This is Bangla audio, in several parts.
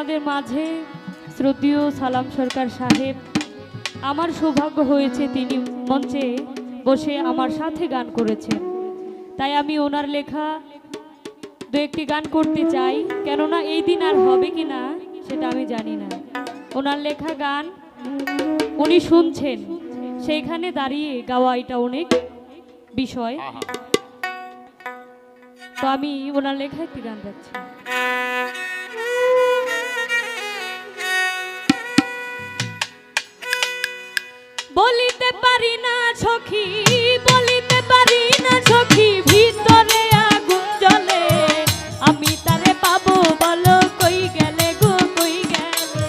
আপনাদের মাঝে শ্রদ্ধেয় সালাম সরকার সাহেব, আমার সৌভাগ্য হয়েছে তিনি মঞ্চে বসে আমার সাথে গান করেছেন, তাই আমি ওনার লেখা দু একটি গান করতে চাই। কেননা এই দিন আর হবে কি না সেটা আমি জানি না। ওনার লেখা গান উনি শুনছেন, সেইখানে দাঁড়িয়ে গাওয়া এটা অনেক বিষয়। তো আমি ওনার লেখা একটি গান গাচ্ছি। বলিতে পারি না সখী, বলিতে পারি না সখী, ভিতরে আগুন জ্বলে, আমি তারে পাবো বলো কই গেলে গো কই গেলে,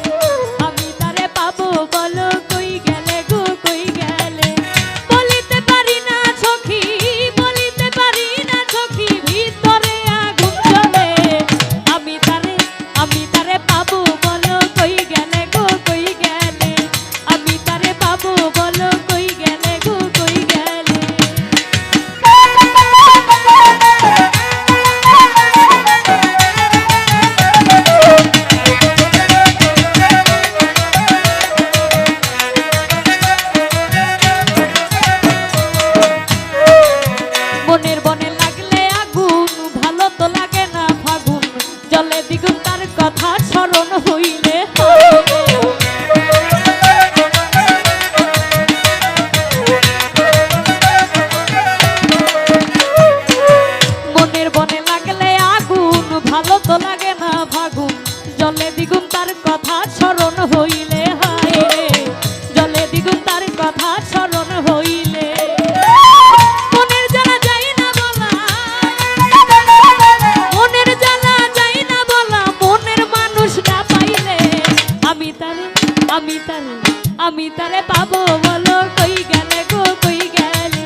আমি তারে পাবো বলো কই গেলে গো কই গেলে। বলিতে পারি না সখী, বলিতে পারি না সখী, ভিতরে আগুন জ্বলে, আমি তারে পাবো বলো কই গেলে গো কই গেলে, আমি তারে পাবো বলো কই গেলে গো কই গেলে। মনের বনে লাগলে আগুন, ভালো তো লাগে না ফাগুন, জলে দ্বিগুণ তার কথা স্মরণ হইলে মনের বনে লাগলে আগুন, ভালো তো লাগে না ফাগুন, জলে দ্বিগুণ তার কথা স্মরণ হইলে, হায় রে জলে দ্বিগুণ তার কথা স্মরণ হইলে। মনের জ্বালা যায় না বলা, মনের জ্বালা যায় না বলা, মনের মানুষ না পাইলে, আমি তারে পাবো বলো কই গেলে গো কই গেলে,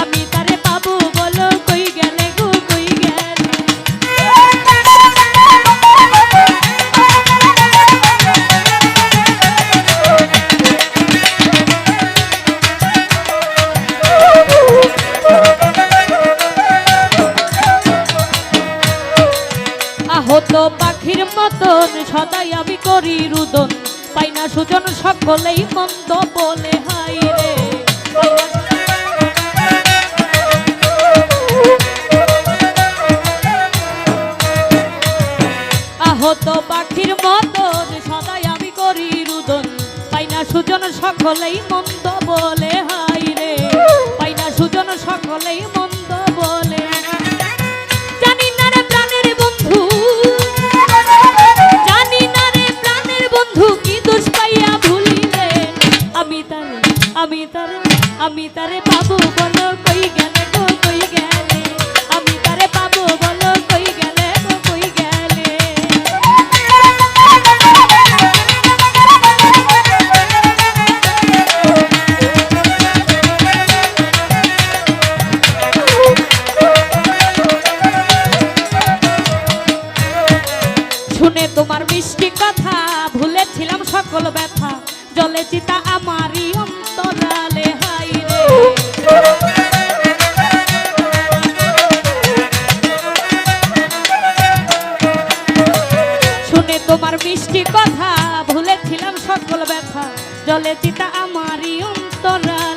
আমি তারে পাবো বলো কই গেলে গো কই গেলে। আহত পাখির মতন সদাই আমি করি রুদন, পাই না সুজন সকলেই মন্দ বলে, হাই রে আহত পাখির মতন সদাই আমি করি রুদন, পাই না সুজন সকলেই মন্দ বলে, হাই রে পাই না সুজন সকলেই মন্দ বলে। জানি না রে প্রাণের বন্ধু, জানি না রে প্রাণের বন্ধু, কি দোষ পাইয়া ভুলিলে, আমি তারে পাবো বলো কই গেলে গো কই গেলে, আমি তারে পাবো বলো কই গেলে গো কই গেলে। শুনে তোমার মিষ্টি কথা ভুলেছিলাম সকল ব্যথা, জলে চিতা আমারই অন্তরালে, হাই রে শুনে তোমার মিষ্টি কথা ভুলেছিলাম সকল ব্যথা, জলে চিতা আমারই অন্তরালে।